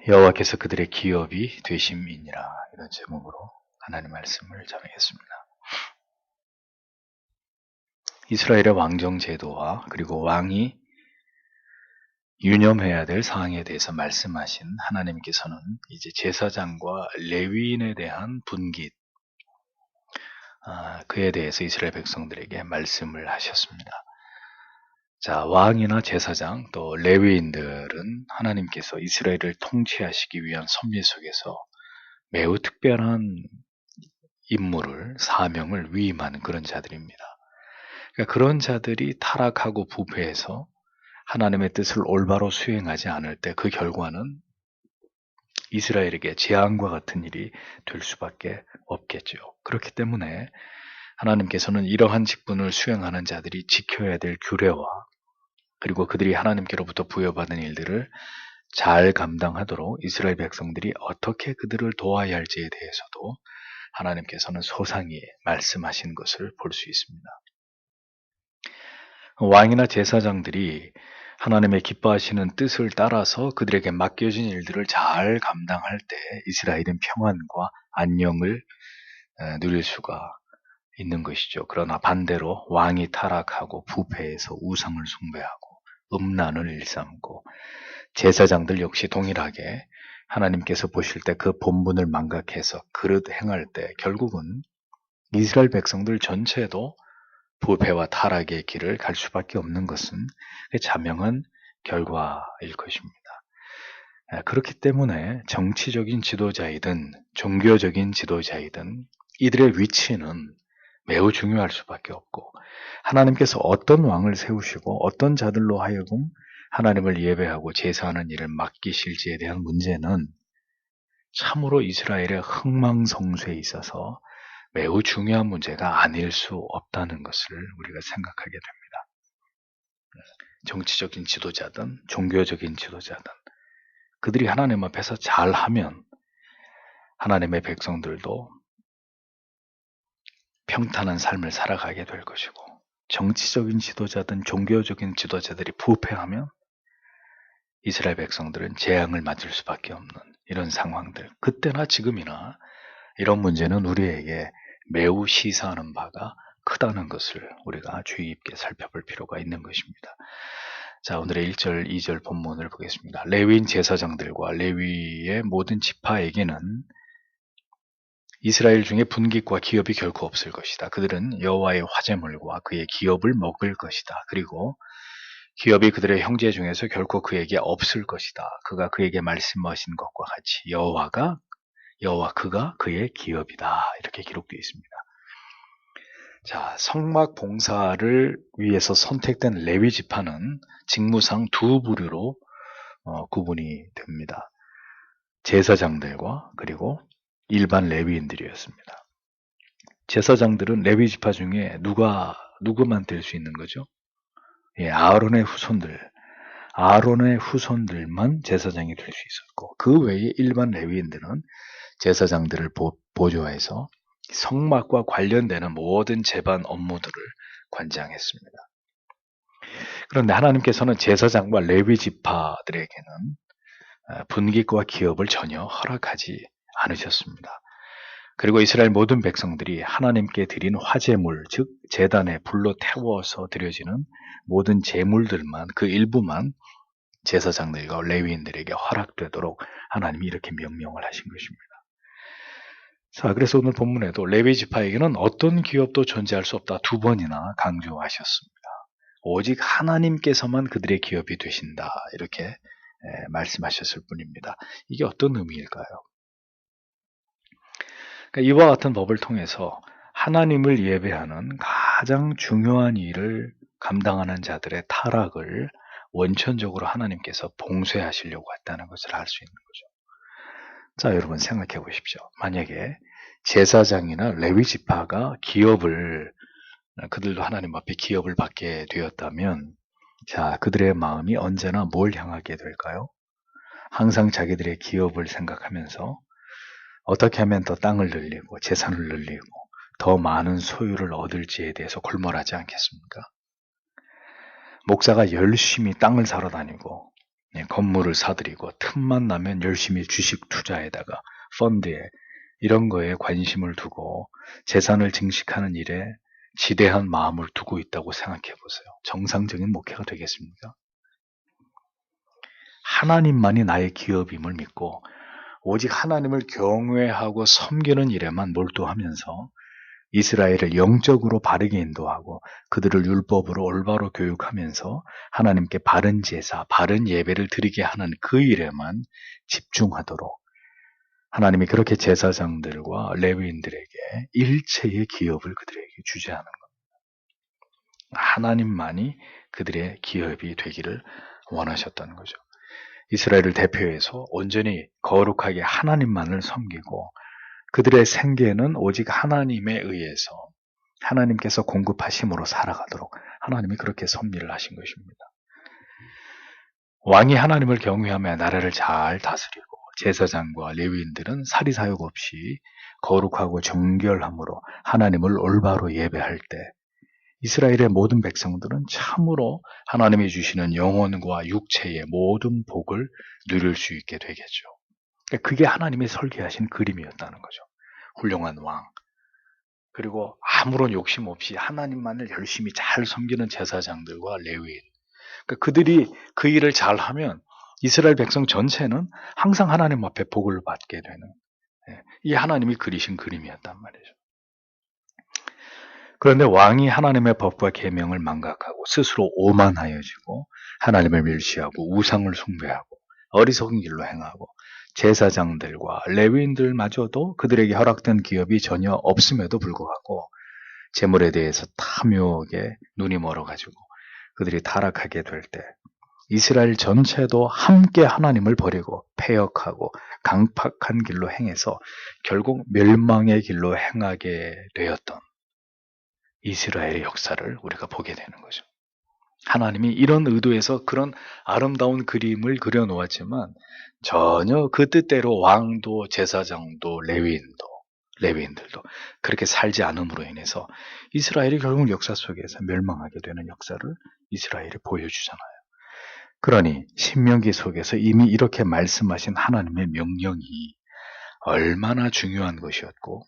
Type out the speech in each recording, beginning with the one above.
여호와께서 그들의 기업이 되심이니라. 이런 제목으로 하나님의 말씀을 전하겠습니다. 이스라엘의 왕정 제도와 그리고 왕이 유념해야 될 사항에 대해서 말씀하신 하나님께서는 이제 제사장과 레위인에 대한 분깃, 그에 대해서 이스라엘 백성들에게 말씀을 하셨습니다. 자, 왕이나 제사장 또 레위인들은 하나님께서 이스라엘을 통치하시기 위한 섭리 속에서 매우 특별한 임무를, 사명을 위임하는 그런 자들입니다. 그러니까 그런 자들이 타락하고 부패해서 하나님의 뜻을 올바로 수행하지 않을 때 그 결과는 이스라엘에게 재앙과 같은 일이 될 수밖에 없겠죠. 그렇기 때문에 하나님께서는 이러한 직분을 수행하는 자들이 지켜야 될 규례와 그리고 그들이 하나님께로부터 부여받은 일들을 잘 감당하도록 이스라엘 백성들이 어떻게 그들을 도와야 할지에 대해서도 하나님께서는 소상히 말씀하신 것을 볼 수 있습니다. 왕이나 제사장들이 하나님의 기뻐하시는 뜻을 따라서 그들에게 맡겨진 일들을 잘 감당할 때 이스라엘은 평안과 안녕을 누릴 수가 있는 것이죠. 그러나 반대로 왕이 타락하고 부패해서 우상을 숭배하고 음란을 일삼고 제사장들 역시 동일하게 하나님께서 보실 때 그 본분을 망각해서 그릇 행할 때 결국은 이스라엘 백성들 전체도 부패와 타락의 길을 갈 수밖에 없는 것은 자명한 결과일 것입니다. 그렇기 때문에 정치적인 지도자이든 종교적인 지도자이든 이들의 위치는 매우 중요할 수밖에 없고 하나님께서 어떤 왕을 세우시고 어떤 자들로 하여금 하나님을 예배하고 제사하는 일을 맡기실지에 대한 문제는 참으로 이스라엘의 흥망성쇠에 있어서 매우 중요한 문제가 아닐 수 없다는 것을 우리가 생각하게 됩니다. 정치적인 지도자든 종교적인 지도자든 그들이 하나님 앞에서 잘하면 하나님의 백성들도 평탄한 삶을 살아가게 될 것이고 정치적인 지도자든 종교적인 지도자들이 부패하면 이스라엘 백성들은 재앙을 맞을 수밖에 없는 이런 상황들, 그때나 지금이나 이런 문제는 우리에게 매우 시사하는 바가 크다는 것을 우리가 주의 깊게 살펴볼 필요가 있는 것입니다. 자, 오늘의 1절, 2절 본문을 보겠습니다. 레위인 제사장들과 레위의 모든 지파에게는 이스라엘 중에 분깃과 기업이 결코 없을 것이다. 그들은 여호와의 화제물과 그의 기업을 먹을 것이다. 그리고 기업이 그들의 형제 중에서 결코 그에게 없을 것이다. 그가 그에게 말씀하신 것과 같이 여호와 그가 그의 기업이다. 이렇게 기록되어 있습니다. 자, 성막 봉사를 위해서 선택된 레위 지파는 직무상 두 부류로 구분이 됩니다. 제사장들과 그리고 일반 레위인들이었습니다. 제사장들은 레위 지파 중에 누구만 될 수 있는 거죠? 예, 아론의 후손들만 제사장이 될 수 있었고 그 외에 일반 레위인들은 제사장들을 보조해서 성막과 관련되는 모든 제반 업무들을 관장했습니다. 그런데 하나님께서는 제사장과 레위 지파들에게는 분깃과 기업을 전혀 허락하지 않으셨습니다. 그리고 이스라엘 모든 백성들이 하나님께 드린 화제물, 즉 제단에 불로 태워서 드려지는 모든 제물들만, 그 일부만 제사장들과 레위인들에게 허락되도록 하나님이 이렇게 명령을 하신 것입니다. 자, 그래서 오늘 본문에도 레위 지파에게는 어떤 기업도 존재할 수 없다 두 번이나 강조하셨습니다. 오직 하나님께서만 그들의 기업이 되신다 이렇게 말씀하셨을 뿐입니다. 이게 어떤 의미일까요? 그러니까 이와 같은 법을 통해서 하나님을 예배하는 가장 중요한 일을 감당하는 자들의 타락을 원천적으로 하나님께서 봉쇄하시려고 했다는 것을 알 수 있는 거죠. 자, 여러분 생각해 보십시오. 만약에 제사장이나 레위 지파가 그들도 하나님 앞에 기업을 받게 되었다면 자, 그들의 마음이 언제나 뭘 향하게 될까요? 항상 자기들의 기업을 생각하면서 어떻게 하면 더 땅을 늘리고 재산을 늘리고 더 많은 소유를 얻을지에 대해서 골몰하지 않겠습니까? 목사가 열심히 땅을 사러 다니고 건물을 사들이고 틈만 나면 열심히 주식 투자에다가 펀드에 이런 거에 관심을 두고 재산을 증식하는 일에 지대한 마음을 두고 있다고 생각해 보세요. 정상적인 목회가 되겠습니까? 하나님만이 나의 기업임을 믿고 오직 하나님을 경외하고 섬기는 일에만 몰두하면서 이스라엘을 영적으로 바르게 인도하고 그들을 율법으로 올바로 교육하면서 하나님께 바른 제사, 바른 예배를 드리게 하는 그 일에만 집중하도록 하나님이 그렇게 제사장들과 레위인들에게 일체의 기업을 그들에게 주지 않은 겁니다. 하나님만이 그들의 기업이 되기를 원하셨다는 거죠. 이스라엘을 대표해서 온전히 거룩하게 하나님만을 섬기고 그들의 생계는 오직 하나님에 의해서 하나님께서 공급하심으로 살아가도록 하나님이 그렇게 섭리를 하신 것입니다. 왕이 하나님을 경외하며 나라를 잘 다스리고 제사장과 레위인들은 사리사욕 없이 거룩하고 정결함으로 하나님을 올바로 예배할 때 이스라엘의 모든 백성들은 참으로 하나님이 주시는 영혼과 육체의 모든 복을 누릴 수 있게 되겠죠. 그게 하나님이 설계하신 그림이었다는 거죠. 훌륭한 왕, 그리고 아무런 욕심 없이 하나님만을 열심히 잘 섬기는 제사장들과 레위인. 그들이 그 일을 잘하면 이스라엘 백성 전체는 항상 하나님 앞에 복을 받게 되는 이 하나님이 그리신 그림이었단 말이죠. 그런데 왕이 하나님의 법과 계명을 망각하고 스스로 오만하여지고 하나님을 멸시하고 우상을 숭배하고 어리석은 길로 행하고 제사장들과 레위인들마저도 그들에게 허락된 기업이 전혀 없음에도 불구하고 재물에 대해서 탐욕에 눈이 멀어가지고 그들이 타락하게 될 때 이스라엘 전체도 함께 하나님을 버리고 패역하고 강팍한 길로 행해서 결국 멸망의 길로 행하게 되었던 이스라엘의 역사를 우리가 보게 되는 거죠. 하나님이 이런 의도에서 그런 아름다운 그림을 그려놓았지만 전혀 그 뜻대로 왕도 제사장도 레위인들도 그렇게 살지 않음으로 인해서 이스라엘이 결국 역사 속에서 멸망하게 되는 역사를 이스라엘이 보여주잖아요. 그러니 신명기 속에서 이미 이렇게 말씀하신 하나님의 명령이 얼마나 중요한 것이었고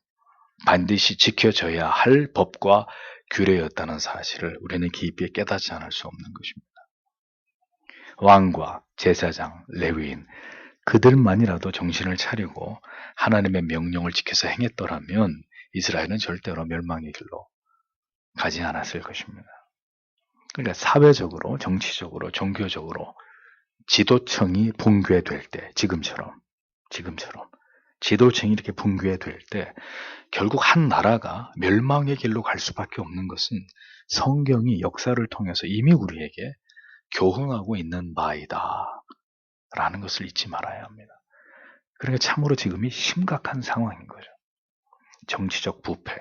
반드시 지켜져야 할 법과 규례였다는 사실을 우리는 깊이 깨닫지 않을 수 없는 것입니다. 왕과 제사장, 레위인 그들만이라도 정신을 차리고 하나님의 명령을 지켜서 행했더라면 이스라엘은 절대로 멸망의 길로 가지 않았을 것입니다. 그러니까 사회적으로, 정치적으로, 종교적으로 지도층이 붕괴될 때 지금처럼 지도층이 이렇게 붕괴될 때 결국 한 나라가 멸망의 길로 갈 수밖에 없는 것은 성경이 역사를 통해서 이미 우리에게 교훈하고 있는 바이다 라는 것을 잊지 말아야 합니다. 그러니까 참으로 지금이 심각한 상황인 거죠. 정치적 부패,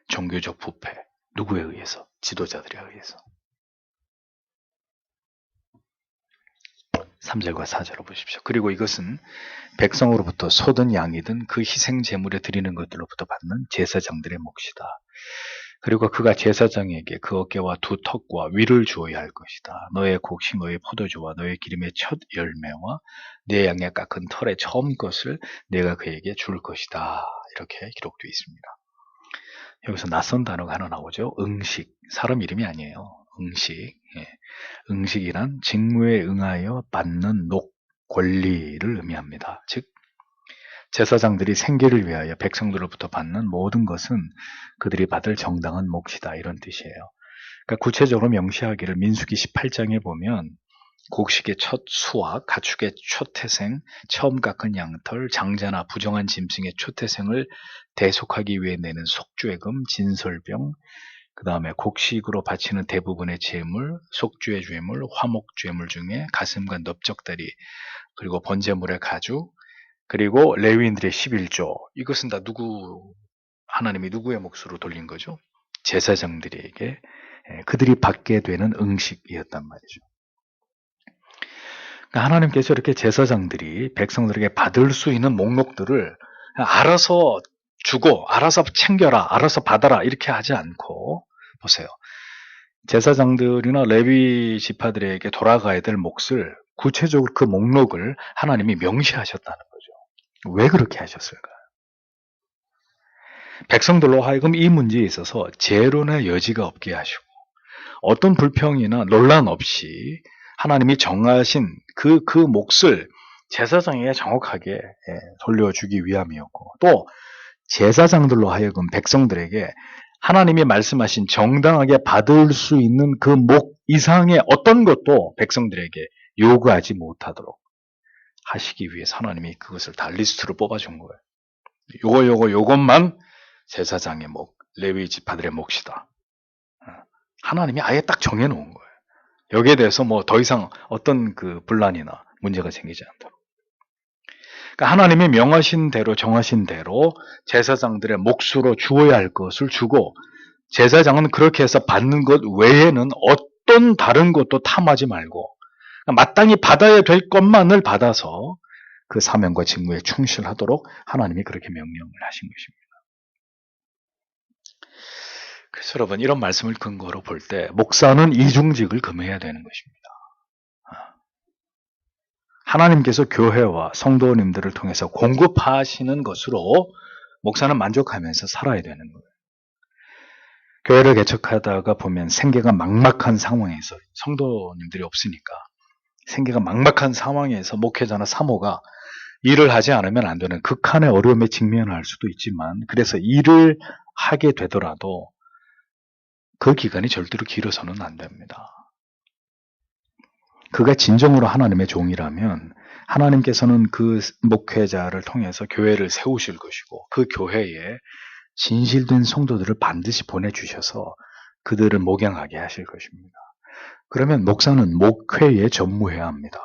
종교적 부패, 누구에 의해서? 지도자들에 의해서. 3절과 4절을 보십시오. 그리고 이것은 백성으로부터 소든 양이든 그 희생 제물에 드리는 것들로부터 받는 제사장들의 몫이다. 그리고 그가 제사장에게 그 어깨와 두 턱과 위를 주어야 할 것이다. 너의 곡식, 너의 포도주와 너의 기름의 첫 열매와 내 양의 깎은 털의 처음 것을 내가 그에게 줄 것이다. 이렇게 기록되어 있습니다. 여기서 낯선 단어가 하나 나오죠. 응식. 사람 이름이 아니에요. 응식. 응식이란 직무에 응하여 받는 녹, 권리를 의미합니다. 즉 제사장들이 생계를 위하여 백성들로부터 받는 모든 것은 그들이 받을 정당한 몫이다 이런 뜻이에요. 그러니까 구체적으로 명시하기를 민수기 18장에 보면 곡식의 첫 수확, 가축의 초태생, 처음 깎은 양털, 장자나 부정한 짐승의 초태생을 대속하기 위해 내는 속죄금, 진설병, 그 다음에 곡식으로 바치는 대부분의 제물, 속죄 제물, 화목 제물 중에 가슴과 넓적다리, 그리고 번제물의 가죽, 그리고 레위인들의 11조. 이것은 다 하나님이 누구의 몫으로 돌린 거죠? 제사장들에게 그들이 받게 되는 응식이었단 말이죠. 그러니까 하나님께서 이렇게 제사장들이 백성들에게 받을 수 있는 목록들을 알아서 주고, 알아서 챙겨라, 알아서 받아라 이렇게 하지 않고 보세요. 제사장들이나 레위 지파들에게 돌아가야 될 몫을 구체적으로 그 목록을 하나님이 명시하셨다는 거죠. 왜 그렇게 하셨을까요? 백성들로 하여금 이 문제에 있어서 재론의 여지가 없게 하시고 어떤 불평이나 논란 없이 하나님이 정하신 그 몫을 제사장에게 정확하게 돌려주기 위함이었고, 또 제사장들로 하여금 백성들에게 하나님이 말씀하신 정당하게 받을 수 있는 그 목 이상의 어떤 것도 백성들에게 요구하지 못하도록 하시기 위해서 하나님이 그것을 다 리스트로 뽑아준 거예요. 요것만 제사장의 목, 레위 지파들의 몫이다. 하나님이 아예 딱 정해놓은 거예요. 여기에 대해서 뭐 더 이상 어떤 그 분란이나 문제가 생기지 않도록. 그러니까 하나님이 명하신 대로, 정하신 대로 제사장들의 몫으로 주어야 할 것을 주고, 제사장은 그렇게 해서 받는 것 외에는 어떤 다른 것도 탐하지 말고 그러니까 마땅히 받아야 될 것만을 받아서 그 사명과 직무에 충실하도록 하나님이 그렇게 명령을 하신 것입니다. 그래서 여러분, 이런 말씀을 근거로 볼 때 목사는 이중직을 금해야 되는 것입니다. 하나님께서 교회와 성도님들을 통해서 공급하시는 것으로 목사는 만족하면서 살아야 되는 거예요. 교회를 개척하다가 보면 생계가 막막한 상황에서, 성도님들이 없으니까 생계가 막막한 상황에서 목회자나 사모가 일을 하지 않으면 안 되는 극한의 어려움에 직면할 수도 있지만, 그래서 일을 하게 되더라도 그 기간이 절대로 길어서는 안 됩니다. 그가 진정으로 하나님의 종이라면 하나님께서는 그 목회자를 통해서 교회를 세우실 것이고, 그 교회에 진실된 성도들을 반드시 보내주셔서 그들을 목양하게 하실 것입니다. 그러면 목사는 목회에 전무해야 합니다.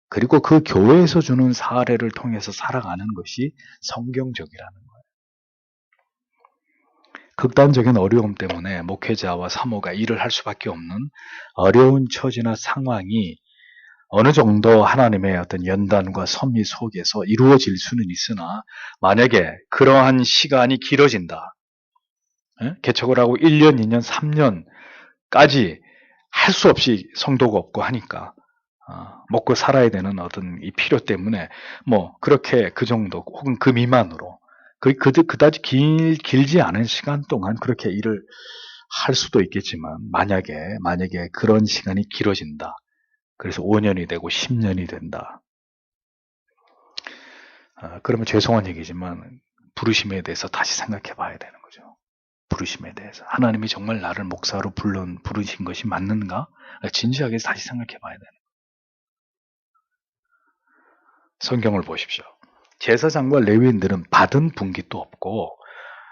그리고 그 교회에서 주는 사례를 통해서 살아가는 것이 성경적이라는 거예요. 극단적인 어려움 때문에 목회자와 사모가 일을 할 수밖에 없는 어려운 처지나 상황이 어느 정도 하나님의 어떤 연단과 섭리 속에서 이루어질 수는 있으나, 만약에 그러한 시간이 길어진다, 개척을 하고 1년, 2년, 3년까지 할 수 없이 성도가 없고 하니까 먹고 살아야 되는 어떤 이 필요 때문에 뭐 그렇게 그 정도 혹은 그 미만으로 그다지 길지 않은 시간 동안 그렇게 일을 할 수도 있겠지만, 만약에 그런 시간이 길어진다, 그래서 5년이 되고 10년이 된다, 그러면 죄송한 얘기지만 부르심에 대해서 다시 생각해 봐야 되는 거죠. 부르심에 대해서 하나님이 정말 나를 목사로 부르신 것이 맞는가? 진지하게 다시 생각해 봐야 되는 거예요. 성경을 보십시오. 제사장과 레위인들은 받은 분깃도 없고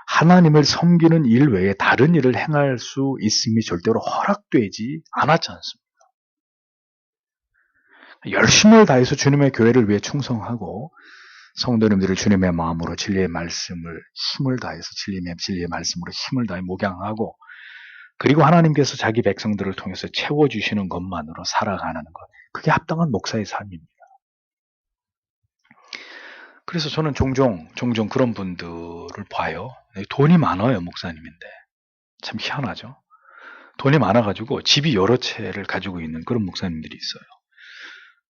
하나님을 섬기는 일 외에 다른 일을 행할 수 있음이 절대로 허락되지 않았지 않습니까? 열심을 다해서 주님의 교회를 위해 충성하고 성도님들을 주님의 마음으로 진리의 말씀을 힘을 다해서 진리의 말씀으로 힘을 다해 목양하고, 그리고 하나님께서 자기 백성들을 통해서 채워주시는 것만으로 살아가는 것, 그게 합당한 목사의 삶입니다. 그래서 저는 종종 그런 분들을 봐요. 돈이 많아요, 목사님인데. 참 희한하죠. 돈이 많아가지고 집이 여러 채를 가지고 있는 그런 목사님들이 있어요.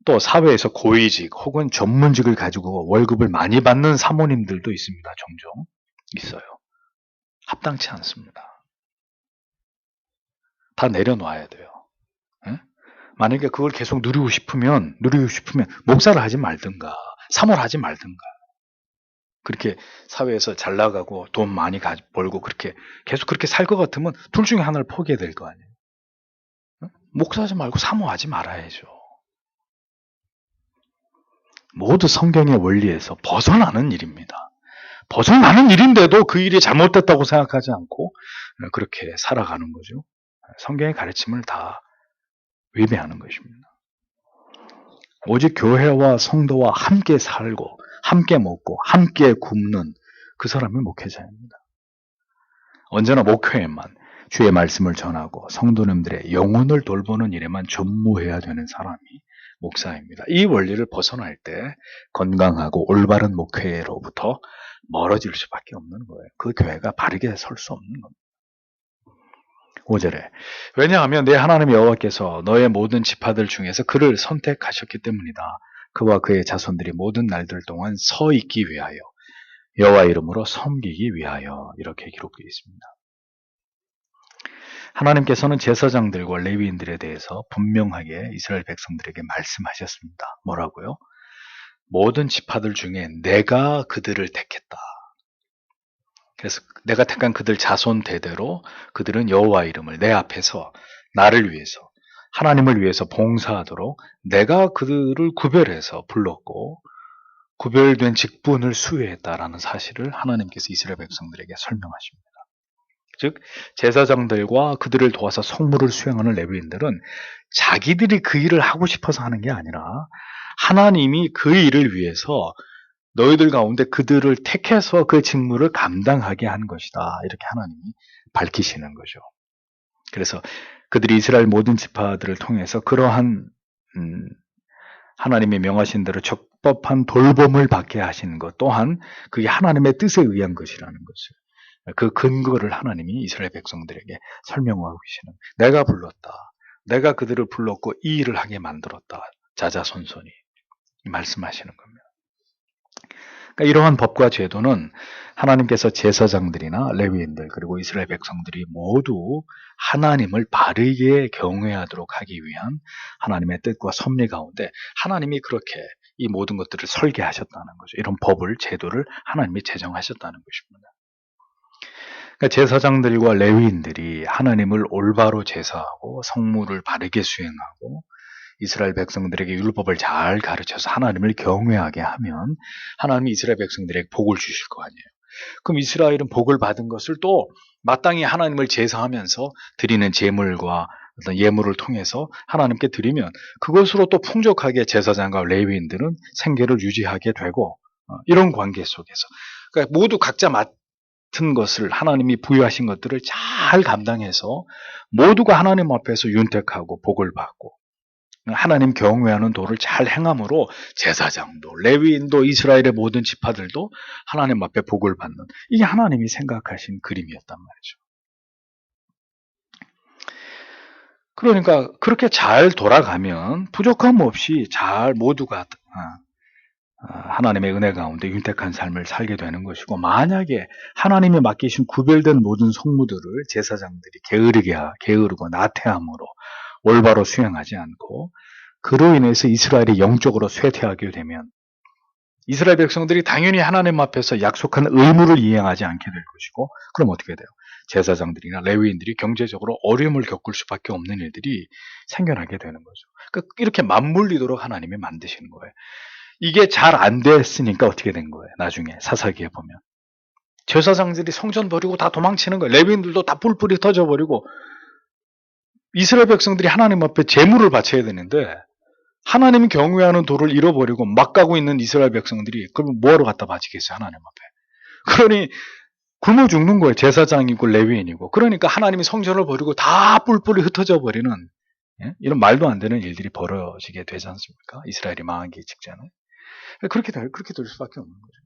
또 사회에서 고위직 혹은 전문직을 가지고 월급을 많이 받는 사모님들도 있습니다. 종종 있어요. 합당치 않습니다. 다 내려놔야 돼요. 에? 만약에 그걸 계속 누리고 싶으면 목사를 하지 말든가 사모를 하지 말든가, 그렇게 사회에서 잘 나가고 돈 많이 벌고 그렇게 계속 그렇게 살 것 같으면 둘 중에 하나를 포기해야 될 거 아니에요. 목사하지 말고 사모하지 말아야죠. 모두 성경의 원리에서 벗어나는 일입니다. 벗어나는 일인데도 그 일이 잘못됐다고 생각하지 않고 그렇게 살아가는 거죠. 성경의 가르침을 다 위배하는 것입니다. 오직 교회와 성도와 함께 살고 함께 먹고 함께 굶는 그 사람이 목회자입니다. 언제나 목회에만 주의 말씀을 전하고 성도님들의 영혼을 돌보는 일에만 전무해야 되는 사람이 목사입니다. 이 원리를 벗어날 때 건강하고 올바른 목회로부터 멀어질 수밖에 없는 거예요. 그 교회가 바르게 설 수 없는 겁니다. 5절에 왜냐하면 내 하나님 여호와께서 너의 모든 지파들 중에서 그를 선택하셨기 때문이다. 그와 그의 자손들이 모든 날들 동안 서 있기 위하여 여호와 이름으로 섬기기 위하여 이렇게 기록되어 있습니다. 하나님께서는 제사장들과 레위인들에 대해서 분명하게 이스라엘 백성들에게 말씀하셨습니다. 뭐라고요? 모든 지파들 중에 내가 그들을 택했다. 그래서 내가 택한 그들 자손 대대로 그들은 여호와 이름을 내 앞에서 나를 위해서 하나님을 위해서 봉사하도록 내가 그들을 구별해서 불렀고 구별된 직분을 수여했다라는 사실을 하나님께서 이스라엘 백성들에게 설명하십니다. 즉 제사장들과 그들을 도와서 성물을 수행하는 레위인들은 자기들이 그 일을 하고 싶어서 하는 게 아니라 하나님이 그 일을 위해서 너희들 가운데 그들을 택해서 그 직무를 감당하게 한 것이다. 이렇게 하나님이 밝히시는 거죠. 그래서 그들이 이스라엘 모든 지파들을 통해서 그러한 하나님이 명하신 대로 적법한 돌봄을 받게 하시는 것 또한 그게 하나님의 뜻에 의한 것이라는 것을 그 근거를 하나님이 이스라엘 백성들에게 설명하고 계시는 내가 불렀다. 내가 그들을 불렀고 이 일을 하게 만들었다. 자자손손이 말씀하시는 겁니다. 그러니까 이러한 법과 제도는 하나님께서 제사장들이나 레위인들 그리고 이스라엘 백성들이 모두 하나님을 바르게 경외하도록 하기 위한 하나님의 뜻과 섭리 가운데 하나님이 그렇게 이 모든 것들을 설계하셨다는 거죠. 이런 법을 제도를 하나님이 제정하셨다는 것입니다. 그러니까 제사장들과 레위인들이 하나님을 올바로 제사하고 성물을 바르게 수행하고 이스라엘 백성들에게 율법을 잘 가르쳐서 하나님을 경외하게 하면 하나님이 이스라엘 백성들에게 복을 주실 거 아니에요. 그럼 이스라엘은 복을 받은 것을 또 마땅히 하나님을 제사하면서 드리는 제물과 어떤 예물을 통해서 하나님께 드리면 그것으로 또 풍족하게 제사장과 레위인들은 생계를 유지하게 되고 이런 관계 속에서 그러니까 모두 각자 맡은 것을 하나님이 부여하신 것들을 잘 감당해서 모두가 하나님 앞에서 윤택하고 복을 받고 하나님 경외하는 도를 잘 행함으로 제사장도 레위인도 이스라엘의 모든 지파들도 하나님 앞에 복을 받는 이게 하나님이 생각하신 그림이었단 말이죠. 그러니까 그렇게 잘 돌아가면 부족함 없이 잘 모두가 하나님의 은혜 가운데 윤택한 삶을 살게 되는 것이고 만약에 하나님이 맡기신 구별된 모든 성무들을 제사장들이 게으르고 나태함으로 올바로 수행하지 않고 그로 인해서 이스라엘이 영적으로 쇠퇴하게 되면 이스라엘 백성들이 당연히 하나님 앞에서 약속한 의무를 이행하지 않게 될 것이고 그럼 어떻게 돼요? 제사장들이나 레위인들이 경제적으로 어려움을 겪을 수밖에 없는 일들이 생겨나게 되는 거죠. 그러니까 이렇게 맞물리도록 하나님이 만드시는 거예요. 이게 잘 안 됐으니까 어떻게 된 거예요? 나중에 사사기에 보면 제사장들이 성전 버리고 다 도망치는 거예요. 레위인들도 다 뿔뿔이 터져버리고 이스라엘 백성들이 하나님 앞에 제물을 바쳐야 되는데 하나님이 경외하는 도를 잃어버리고 막 가고 있는 이스라엘 백성들이 그럼 뭐하러 갖다 바치겠어요? 하나님 앞에. 그러니 굶어 죽는 거예요. 제사장이고 레위인이고. 그러니까 하나님이 성전을 버리고 다 뿔뿔이 흩어져 버리는 이런 말도 안 되는 일들이 벌어지게 되지 않습니까? 이스라엘이 망하기 직전에. 그렇게 될 수밖에 없는 거죠.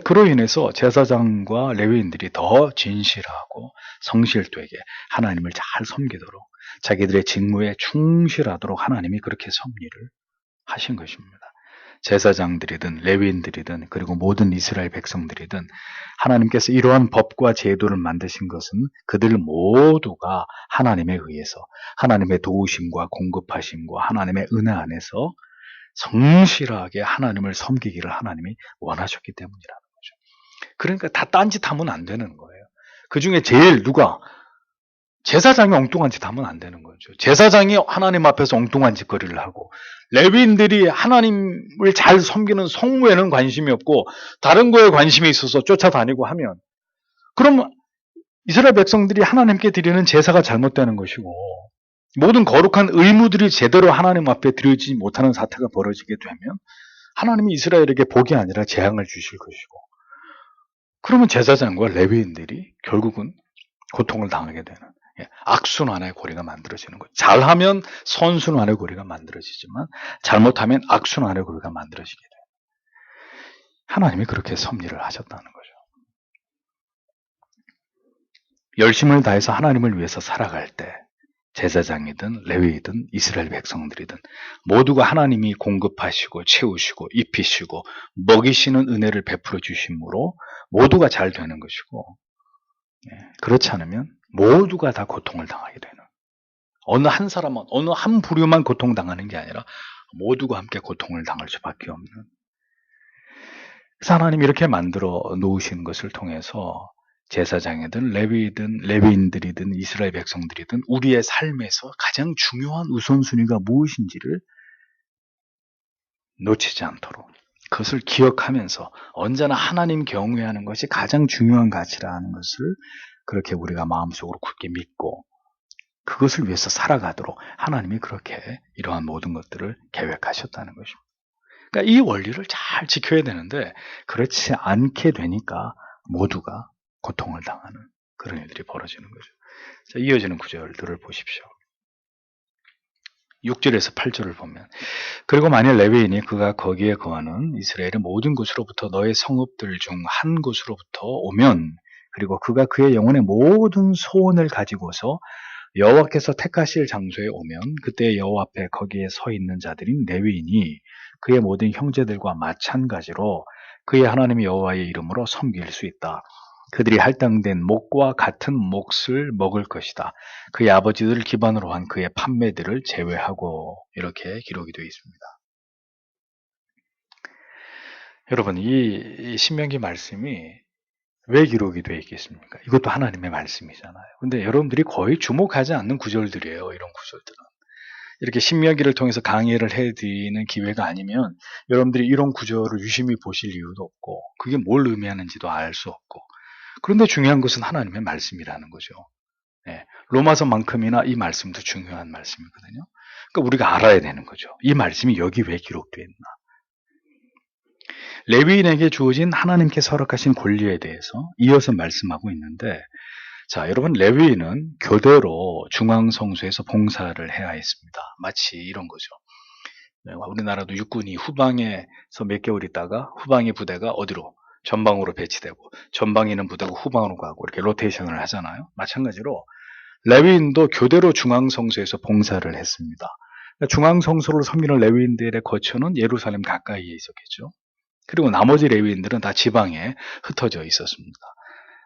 그로 인해서 제사장과 레위인들이 더 진실하고 성실되게 하나님을 잘 섬기도록 자기들의 직무에 충실하도록 하나님이 그렇게 섭리를 하신 것입니다. 제사장들이든 레위인들이든 그리고 모든 이스라엘 백성들이든 하나님께서 이러한 법과 제도를 만드신 것은 그들 모두가 하나님에 의해서 하나님의 도우심과 공급하심과 하나님의 은혜 안에서 성실하게 하나님을 섬기기를 하나님이 원하셨기 때문이라는 거죠. 그러니까 다 딴짓하면 안 되는 거예요. 그 중에 제일 누가 제사장이 엉뚱한 짓 하면 안 되는 거죠. 제사장이 하나님 앞에서 엉뚱한 짓거리를 하고 레위인들이 하나님을 잘 섬기는 성무에는 관심이 없고 다른 거에 관심이 있어서 쫓아다니고 하면 그럼 이스라엘 백성들이 하나님께 드리는 제사가 잘못되는 것이고 모든 거룩한 의무들이 제대로 하나님 앞에 드려지지 못하는 사태가 벌어지게 되면 하나님이 이스라엘에게 복이 아니라 재앙을 주실 것이고 그러면 제사장과 레위인들이 결국은 고통을 당하게 되는 악순환의 고리가 만들어지는 거예요. 잘하면 선순환의 고리가 만들어지지만 잘못하면 악순환의 고리가 만들어지게 돼요. 하나님이 그렇게 섭리를 하셨다는 거죠. 열심을 다해서 하나님을 위해서 살아갈 때 제사장이든 레위이든 이스라엘 백성들이든 모두가 하나님이 공급하시고 채우시고 입히시고 먹이시는 은혜를 베풀어 주심으로 모두가 잘 되는 것이고, 그렇지 않으면 모두가 다 고통을 당하게 되는, 어느 한 사람은 어느 한 부류만 고통당하는 게 아니라 모두가 함께 고통을 당할 수밖에 없는, 그래서 하나님이 이렇게 만들어 놓으신 것을 통해서 제사장이든 레위이든 레위인들이든 이스라엘 백성들이든 우리의 삶에서 가장 중요한 우선순위가 무엇인지를 놓치지 않도록 그것을 기억하면서 언제나 하나님 경외하는 것이 가장 중요한 가치라는 것을 그렇게 우리가 마음속으로 굳게 믿고 그것을 위해서 살아가도록 하나님이 그렇게 이러한 모든 것들을 계획하셨다는 것입니다. 그러니까 이 원리를 잘 지켜야 되는데 그렇지 않게 되니까 모두가 고통을 당하는 그런 일들이 벌어지는 거죠. 자, 이어지는 구절들을 보십시오. 6절에서 8절을 보면, 그리고 만일 레위인이 그가 거기에 거하는 이스라엘의 모든 곳으로부터 너의 성읍들 중 한 곳으로부터 오면, 그리고 그가 그의 영혼의 모든 소원을 가지고서 여호와께서 택하실 장소에 오면, 그때 여호와 앞에 거기에 서 있는 자들인 레위인이 그의 모든 형제들과 마찬가지로 그의 하나님 여호와의 이름으로 섬길 수 있다. 그들이 할당된 목과 같은 몫을 먹을 것이다. 그의 아버지들을 기반으로 한 그의 판매들을 제외하고, 이렇게 기록이 되어 있습니다. 여러분, 이 신명기 말씀이 왜 기록이 되어 있겠습니까? 이것도 하나님의 말씀이잖아요. 근데 여러분들이 거의 주목하지 않는 구절들이에요. 이런 구절들은. 이렇게 신명기를 통해서 강의를 해드리는 기회가 아니면 여러분들이 이런 구절을 유심히 보실 이유도 없고 그게 뭘 의미하는지도 알 수 없고, 그런데 중요한 것은 하나님의 말씀이라는 거죠. 로마서만큼이나 이 말씀도 중요한 말씀이거든요. 그러니까 우리가 알아야 되는 거죠. 이 말씀이 여기 왜 기록되어 있나. 레위인에게 주어진 하나님께서 허락하신 권리에 대해서 이어서 말씀하고 있는데, 자, 여러분, 레위인은 교대로 중앙성소에서 봉사를 해야 했습니다. 마치 이런 거죠. 우리나라도 육군이 후방에서 몇 개월 있다가 후방의 부대가 어디로? 전방으로 배치되고, 전방에 있는 부대가 후방으로 가고 이렇게 로테이션을 하잖아요. 마찬가지로 레위인도 교대로 중앙성소에서 봉사를 했습니다. 중앙성소를 섬기는 레위인들의 거처는 예루살렘 가까이에 있었겠죠. 그리고 나머지 레위인들은 다 지방에 흩어져 있었습니다.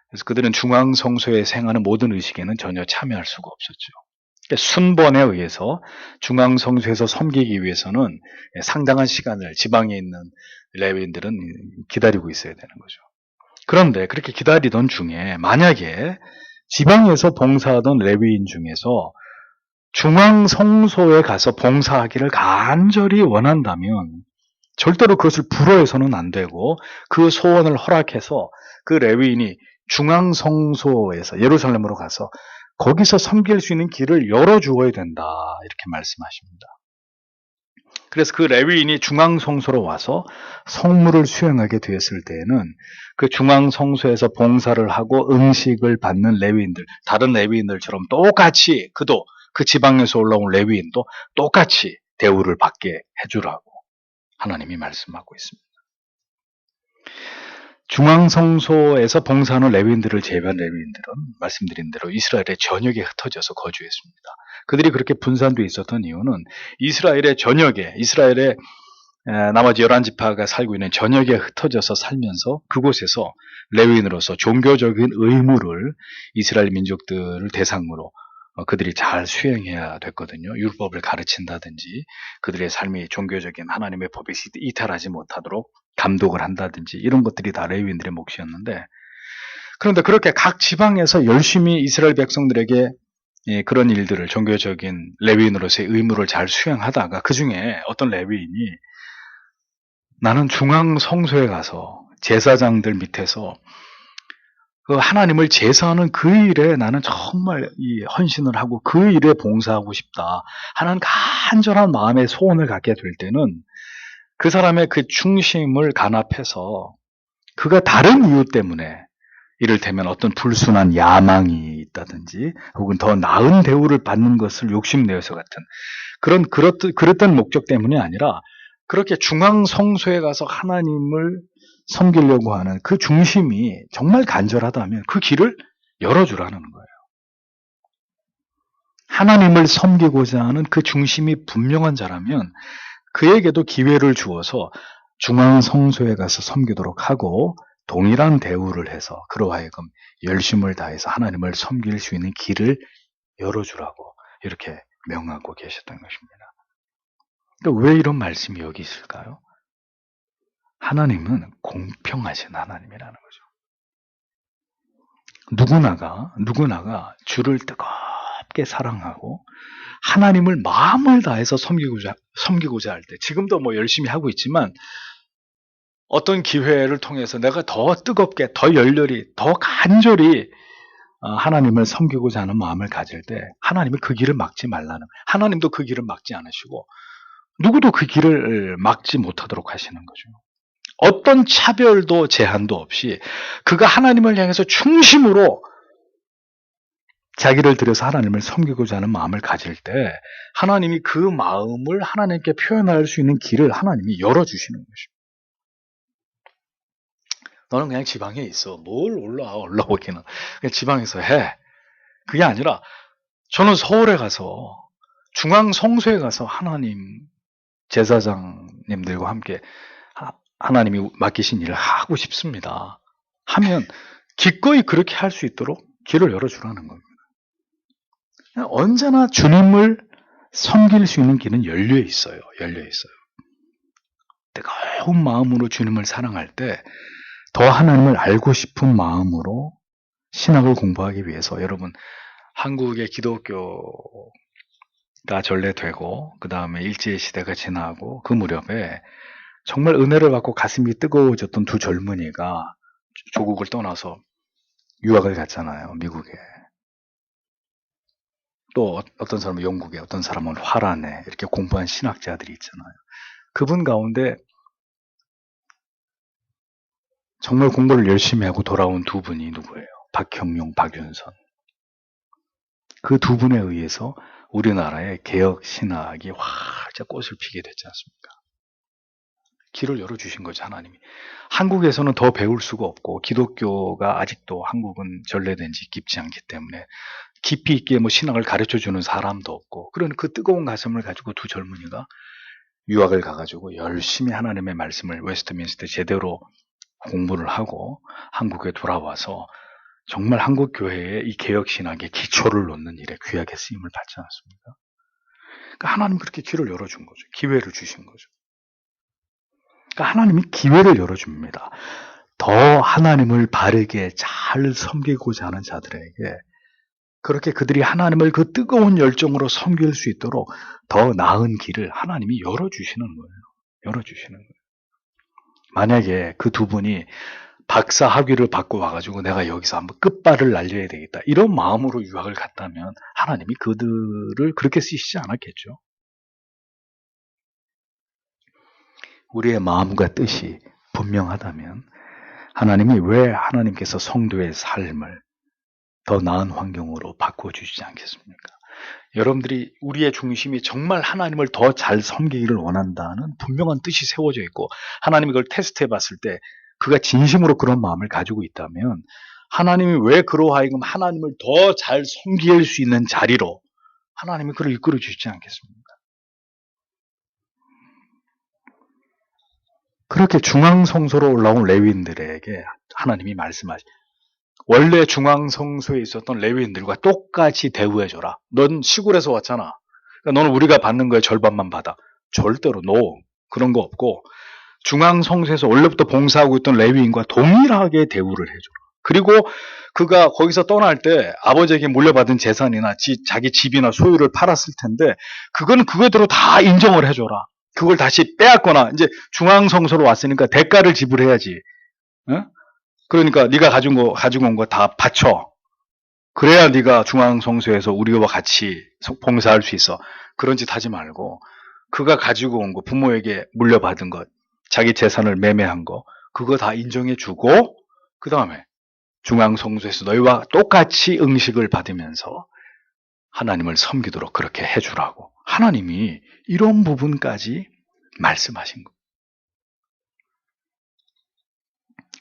그래서 그들은 중앙성소에 행하는 모든 의식에는 전혀 참여할 수가 없었죠. 순번에 의해서 중앙성소에서 섬기기 위해서는 상당한 시간을 지방에 있는 레위인들은 기다리고 있어야 되는 거죠. 그런데 그렇게 기다리던 중에 만약에 지방에서 봉사하던 레위인 중에서 중앙성소에 가서 봉사하기를 간절히 원한다면 절대로 그것을 불허해서는 안 되고 그 소원을 허락해서 그 레위인이 중앙성소에서 예루살렘으로 가서 거기서 섬길 수 있는 길을 열어주어야 된다, 이렇게 말씀하십니다. 그래서 그 레위인이 중앙성소로 와서 성물을 수행하게 되었을 때에는 그 중앙성소에서 봉사를 하고 음식을 받는 레위인들, 다른 레위인들처럼 똑같이 그도 그 지방에서 올라온 레위인도 똑같이 대우를 받게 해주라고 하나님이 말씀하고 있습니다. 중앙성소에서 봉사하는 레위인들을 제외한 레위인들은 말씀드린 대로 이스라엘의 전역에 흩어져서 거주했습니다. 그들이 그렇게 분산되어 있었던 이유는 이스라엘의 전역에, 이스라엘의 나머지 11지파가 살고 있는 전역에 흩어져서 살면서 그곳에서 레위인으로서 종교적인 의무를 이스라엘 민족들을 대상으로 그들이 잘 수행해야 됐거든요. 율법을 가르친다든지 그들의 삶이 종교적인 하나님의 법에 이탈하지 못하도록 감독을 한다든지 이런 것들이 다 레위인들의 몫이었는데, 그런데 그렇게 각 지방에서 열심히 이스라엘 백성들에게 그런 일들을 종교적인 레위인으로서의 의무를 잘 수행하다가 그 중에 어떤 레위인이 나는 중앙 성소에 가서 제사장들 밑에서 그 하나님을 제사하는 그 일에 나는 정말 이 헌신을 하고 그 일에 봉사하고 싶다 하는 간절한 마음의 소원을 갖게 될 때는 그 사람의 그 중심을 간합해서 그가 다른 이유 때문에 이를테면 어떤 불순한 야망이 있다든지 혹은 더 나은 대우를 받는 것을 욕심내어서 같은 그랬던 목적 때문이 아니라 그렇게 중앙 성소에 가서 하나님을 섬기려고 하는 그 중심이 정말 간절하다면 그 길을 열어주라는 거예요. 하나님을 섬기고자 하는 그 중심이 분명한 자라면 그에게도 기회를 주어서 중앙성소에 가서 섬기도록 하고 동일한 대우를 해서 그로 하여금 열심을 다해서 하나님을 섬길 수 있는 길을 열어주라고 이렇게 명하고 계셨던 것입니다. 그러니까 왜 이런 말씀이 여기 있을까요? 하나님은 공평하신 하나님이라는 거죠. 누구나가 주를 뜨겁게 사랑하고 하나님을 마음을 다해서 섬기고자 할 때, 지금도 뭐 열심히 하고 있지만 어떤 기회를 통해서 내가 더 뜨겁게, 더 열렬히, 더 간절히 하나님을 섬기고자 하는 마음을 가질 때 하나님이 그 길을 막지 말라는, 하나님도 그 길을 막지 않으시고 누구도 그 길을 막지 못하도록 하시는 거죠. 어떤 차별도 제한도 없이 그가 하나님을 향해서 중심으로 자기를 들여서 하나님을 섬기고자 하는 마음을 가질 때 하나님이 그 마음을 하나님께 표현할 수 있는 길을 하나님이 열어주시는 것입니다. 너는 그냥 지방에 있어. 뭘 올라오기는. 그냥 지방에서 해. 그게 아니라 저는 서울에 가서 중앙성소에 가서 하나님 제사장님들과 함께 하나님이 맡기신 일을 하고 싶습니다. 하면 기꺼이 그렇게 할 수 있도록 길을 열어주라는 겁니다. 언제나 주님을 섬길 수 있는 길은 열려 있어요. 뜨거운 마음으로 주님을 사랑할 때 더 하나님을 알고 싶은 마음으로 신학을 공부하기 위해서 여러분 한국의 기독교가 전래되고 그 다음에 일제시대가 지나고 그 무렵에 정말 은혜를 받고 가슴이 뜨거워졌던 두 젊은이가 조국을 떠나서 유학을 갔잖아요. 미국에. 또 어떤 사람은 영국에, 어떤 사람은 화란에 이렇게 공부한 신학자들이 있잖아요. 그분 가운데 정말 공부를 열심히 하고 돌아온 두 분이 누구예요? 박형용, 박윤선. 그 두 분에 의해서 우리나라의 개혁 신학이 활짝 꽃을 피게 됐지 않습니까? 길을 열어주신 거죠, 하나님이. 한국에서는 더 배울 수가 없고 기독교가 아직도 한국은 전래된 지 깊지 않기 때문에 깊이 있게 뭐 신학을 가르쳐주는 사람도 없고, 그런 그 뜨거운 가슴을 가지고 두 젊은이가 유학을 가가지고 열심히 하나님의 말씀을 웨스트민스터 제대로 공부를 하고 한국에 돌아와서 정말 한국 교회의 이 개혁 신학의 기초를 놓는 일에 귀하게 쓰임을 받지 않습니까? 그러니까 하나님 그렇게 길을 열어준 거죠. 기회를 주신 거죠. 그러니까 하나님이 기회를 열어줍니다. 더 하나님을 바르게 잘 섬기고자 하는 자들에게 그렇게 그들이 하나님을 그 뜨거운 열정으로 섬길 수 있도록 더 나은 길을 하나님이 열어주시는 거예요. 만약에 그 두 분이 박사 학위를 받고 와가지고 내가 여기서 한번 끝발을 날려야 되겠다, 이런 마음으로 유학을 갔다면 하나님이 그들을 그렇게 쓰시지 않았겠죠. 우리의 마음과 뜻이 분명하다면 하나님이 왜 하나님께서 성도의 삶을 더 나은 환경으로 바꿔주시지 않겠습니까? 여러분들이 우리의 중심이 정말 하나님을 더 잘 섬기기를 원한다는 분명한 뜻이 세워져 있고 하나님이 그걸 테스트해 봤을 때 그가 진심으로 그런 마음을 가지고 있다면 하나님이 왜 그로 하여금 하나님을 더 잘 섬길 수 있는 자리로 하나님이 그를 이끌어 주시지 않겠습니까? 그렇게 중앙성소로 올라온 레위인들에게 하나님이 말씀하시, 원래 중앙성소에 있었던 레위인들과 똑같이 대우해줘라. 넌 시골에서 왔잖아. 그러니까 너는 우리가 받는 거에 절반만 받아. 절대로 그런 거 없고 중앙성소에서 원래부터 봉사하고 있던 레위인과 동일하게 대우를 해줘라. 그리고 그가 거기서 떠날 때 아버지에게 물려받은 재산이나 자기 집이나 소유를 팔았을 텐데 그거는 그거대로 다 인정을 해줘라. 그걸 다시 빼앗거나 이제 중앙성소로 왔으니까 대가를 지불해야지. 어? 그러니까 네가 가지고 온 거 다 바쳐. 그래야 네가 중앙성소에서 우리와 같이 봉사할 수 있어. 그런 짓 하지 말고 그가 가지고 온 거, 부모에게 물려받은 것, 자기 재산을 매매한 거, 그거 다 인정해주고 그 다음에 중앙성소에서 너희와 똑같이 응식을 받으면서 하나님을 섬기도록 그렇게 해주라고 하나님이 이런 부분까지 말씀하신 거예요.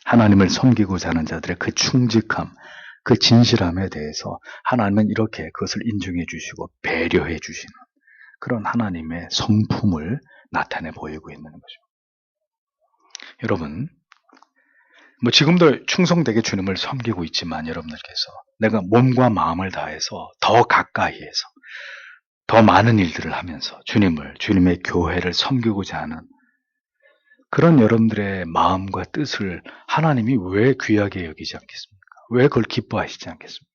하나님을 섬기고자 하는 자들의 그 충직함, 그 진실함에 대해서 하나님은 이렇게 그것을 인정해 주시고 배려해 주시는 그런 하나님의 성품을 나타내 보이고 있는 거죠. 여러분, 뭐 지금도 충성되게 주님을 섬기고 있지만 여러분들께서 내가 몸과 마음을 다해서 더 가까이에서 더 많은 일들을 하면서 주님의 교회를 섬기고자 하는 그런 여러분들의 마음과 뜻을 하나님이 왜 귀하게 여기지 않겠습니까? 왜 그걸 기뻐하시지 않겠습니까?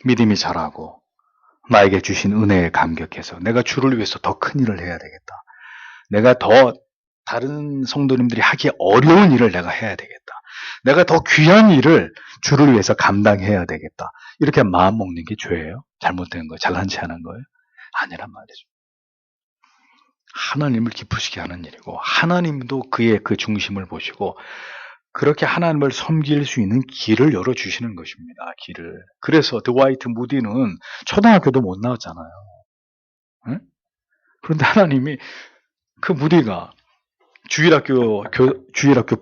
믿음이 자라고 나에게 주신 은혜에 감격해서 내가 주를 위해서 더 큰 일을 해야 되겠다. 내가 더 다른 성도님들이 하기 어려운 일을 내가 해야 되겠다. 내가 더 귀한 일을 주를 위해서 감당해야 되겠다. 이렇게 마음 먹는 게 죄예요? 잘못된 거예요? 잘난 체 하는 거예요? 아니란 말이죠. 하나님을 기쁘시게 하는 일이고 하나님도 그의 그 중심을 보시고 그렇게 하나님을 섬길 수 있는 길을 열어주시는 것입니다. 길을. 그래서 드와이트 무디는 초등학교도 못 나왔잖아요. 응? 그런데 하나님이 그 무디가 주일학교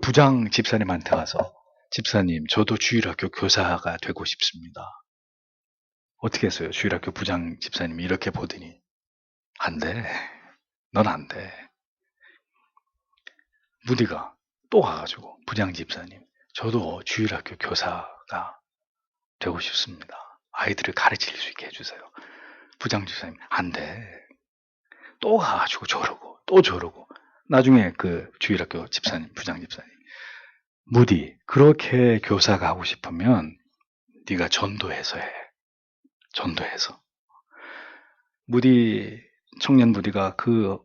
부장 집사님한테 가서 집사님, 저도 주일학교 교사가 되고 싶습니다. 어떻게 했어요? 주일학교 부장 집사님이 이렇게 보더니 안 돼. 넌 안 돼. 무디가 또 가가지고 부장 집사님, 저도 주일학교 교사가 되고 싶습니다. 아이들을 가르칠 수 있게 해주세요. 부장 집사님, 안 돼. 또 가가지고 저러고 또 저러고 나중에 그 주일학교 집사님, 부장 집사님, 무디, 그렇게 교사가 하고 싶으면 네가 전도해서 해. 전도해서. 무디, 청년 무디가 그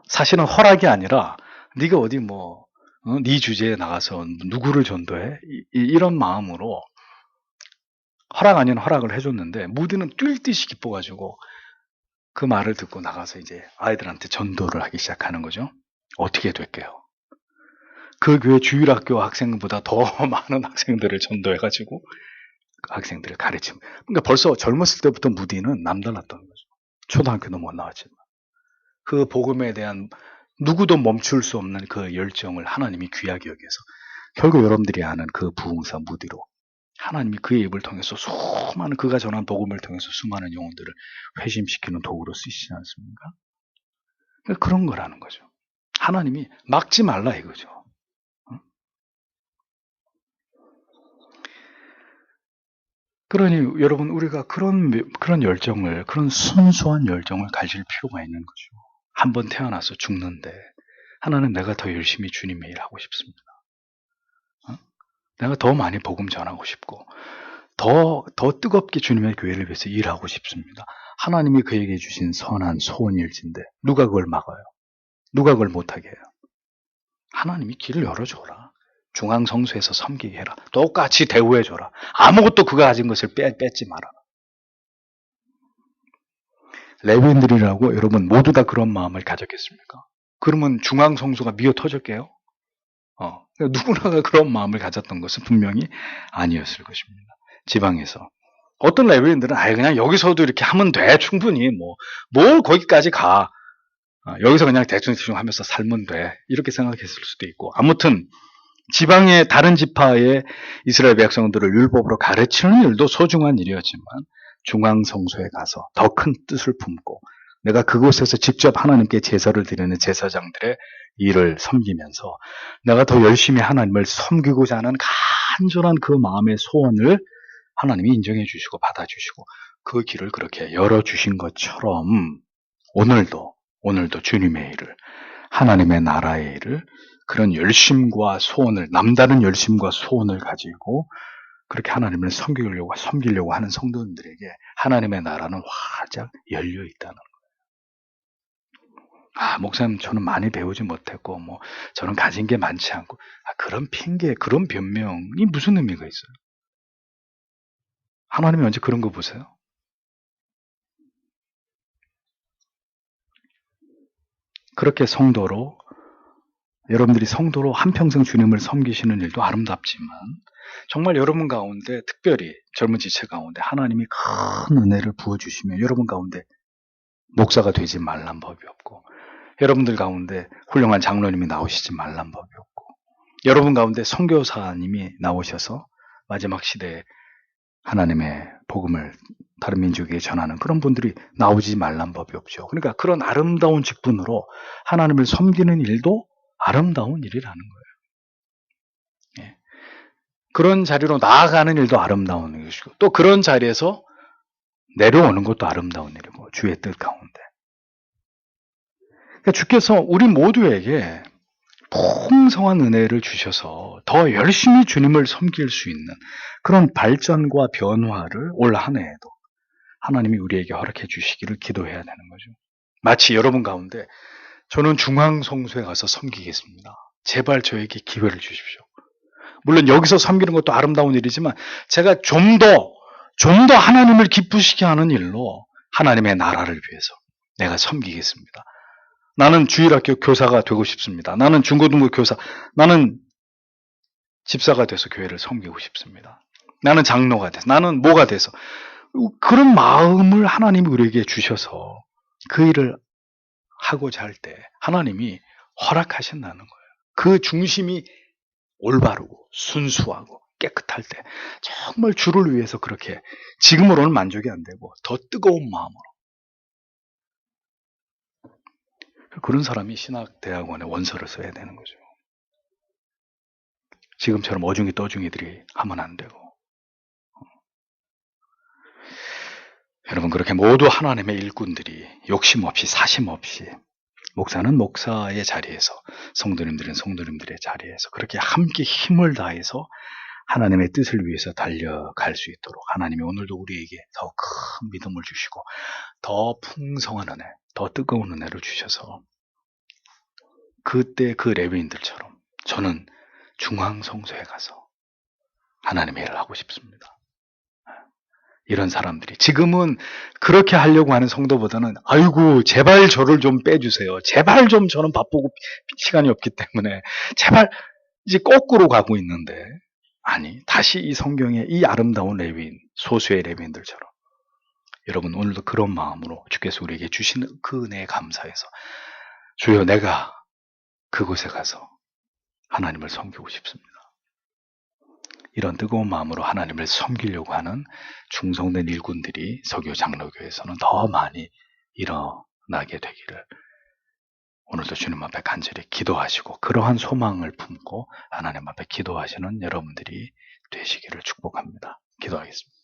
사실은 허락이 아니라 네가 어디 네 주제에 나가서 누구를 전도해? 이런 마음으로 허락 아닌 허락을 해줬는데 무디는 뛸 듯이 기뻐가지고 그 말을 듣고 나가서 이제 아이들한테 전도를 하기 시작하는 거죠. 어떻게 될게요? 그 교회 주일학교 학생보다 더 많은 학생들을 전도해가지고 그 학생들을 가르치면. 그러니까 벌써 젊었을 때부터 무디는 남달랐던 거죠. 초등학교도 못 나왔지만. 그 복음에 대한 누구도 멈출 수 없는 그 열정을 하나님이 귀하게 여겨서 결국 여러분들이 아는 그 부흥사 무디로 하나님이 그의 입을 통해서 수많은 그가 전한 복음을 통해서 수많은 영혼들을 회심시키는 도구로 쓰시지 않습니까? 그러니까 그런 거라는 거죠. 하나님이 막지 말라 이거죠. 그러니 여러분 우리가 그런 열정을 그런 순수한 열정을 가질 필요가 있는 거죠. 한번 태어나서 죽는데 하나는 내가 더 열심히 주님의 일 하고 싶습니다. 내가 더 많이 복음 전하고 싶고 더 뜨겁게 주님의 교회를 위해서 일하고 싶습니다. 하나님이 그에게 주신 선한 소원일진데 누가 그걸 막아요? 누가 그걸 못하게 해요? 하나님이 길을 열어줘라. 중앙성소에서 섬기게 해라. 똑같이 대우해줘라. 아무것도 그가 가진 것을 뺏지 마라. 레위인들이라고 여러분 모두 다 그런 마음을 가졌겠습니까? 그러면 중앙성소가 미어 터졌게요? 누구나가 그런 마음을 가졌던 것은 분명히 아니었을 것입니다. 지방에서. 어떤 레위인들은 그냥 여기서도 이렇게 하면 돼. 충분히 뭘 거기까지 가. 여기서 그냥 대충 하면서 살면 돼. 이렇게 생각했을 수도 있고. 아무튼 지방의 다른 지파의 이스라엘 백성들을 율법으로 가르치는 일도 소중한 일이었지만 중앙성소에 가서 더 큰 뜻을 품고 내가 그곳에서 직접 하나님께 제사를 드리는 제사장들의 일을 섬기면서 내가 더 열심히 하나님을 섬기고자 하는 간절한 그 마음의 소원을 하나님이 인정해 주시고 받아주시고 그 길을 그렇게 열어주신 것처럼 오늘도 주님의 일을 하나님의 나라의 일을 그런 열심과 소원을 남다른 열심과 소원을 가지고 그렇게 하나님을 섬기려고 하는 성도님들에게 하나님의 나라는 활짝 열려 있다는 거예요. 목사님 저는 많이 배우지 못했고 저는 가진 게 많지 않고 그런 핑계 그런 변명이 무슨 의미가 있어요? 하나님이 언제 그런 거 보세요? 그렇게 여러분들이 성도로 한평생 주님을 섬기시는 일도 아름답지만 정말 여러분 가운데 특별히 젊은 지체 가운데 하나님이 큰 은혜를 부어주시면 여러분 가운데 목사가 되지 말란 법이 없고 여러분들 가운데 훌륭한 장로님이 나오시지 말란 법이 없고 여러분 가운데 선교사님이 나오셔서 마지막 시대에 하나님의 복음을 다른 민족에게 전하는 그런 분들이 나오지 말란 법이 없죠. 그러니까 그런 아름다운 직분으로 하나님을 섬기는 일도 아름다운 일이라는 거예요. 예. 그런 자리로 나아가는 일도 아름다운 일이고 또 그런 자리에서 내려오는 것도 아름다운 일이고 주의 뜻 가운데. 그러니까 주께서 우리 모두에게 풍성한 은혜를 주셔서 더 열심히 주님을 섬길 수 있는 그런 발전과 변화를 올 한 해에도 하나님이 우리에게 허락해 주시기를 기도해야 되는 거죠. 마치 여러분 가운데 저는 중앙성소에 가서 섬기겠습니다. 제발 저에게 기회를 주십시오. 물론 여기서 섬기는 것도 아름다운 일이지만 제가 좀 더 하나님을 기쁘시게 하는 일로 하나님의 나라를 위해서 내가 섬기겠습니다. 나는 주일학교 교사가 되고 싶습니다. 나는 중고등부 교사, 나는 집사가 돼서 교회를 섬기고 싶습니다. 나는 장로가 돼서, 나는 뭐가 돼서. 그런 마음을 하나님이 우리에게 주셔서 그 일을 하고자 할 때 하나님이 허락하신다는 거예요. 그 중심이 올바르고 순수하고 깨끗할 때 정말 주를 위해서 그렇게 지금으로는 만족이 안 되고 더 뜨거운 마음으로 그런 사람이 신학대학원에 원서를 써야 되는 거죠. 지금처럼 어중이 떠중이들이 하면 안 되고. 여러분 그렇게 모두 하나님의 일꾼들이 욕심 없이 사심 없이 목사는 목사의 자리에서 성도님들은 성도님들의 자리에서 그렇게 함께 힘을 다해서 하나님의 뜻을 위해서 달려갈 수 있도록 하나님이 오늘도 우리에게 더 큰 믿음을 주시고 더 풍성한 은혜, 더 뜨거운 은혜를 주셔서 그때 그 레위인들처럼 저는 중앙성소에 가서 하나님의 일을 하고 싶습니다. 이런 사람들이 지금은 그렇게 하려고 하는 성도보다는 아이고 제발 저를 좀 빼주세요. 제발 좀 저는 바쁘고 시간이 없기 때문에 제발 이제 거꾸로 가고 있는데 아니 다시 이 성경의 이 아름다운 레위인 소수의 레위인들처럼 여러분 오늘도 그런 마음으로 주께서 우리에게 주시는 그 은혜에 감사해서 주여 내가 그곳에 가서 하나님을 섬기고 싶습니다. 이런 뜨거운 마음으로 하나님을 섬기려고 하는 충성된 일꾼들이 서교 장로교에서는 더 많이 일어나게 되기를 오늘도 주님 앞에 간절히 기도하시고 그러한 소망을 품고 하나님 앞에 기도하시는 여러분들이 되시기를 축복합니다. 기도하겠습니다.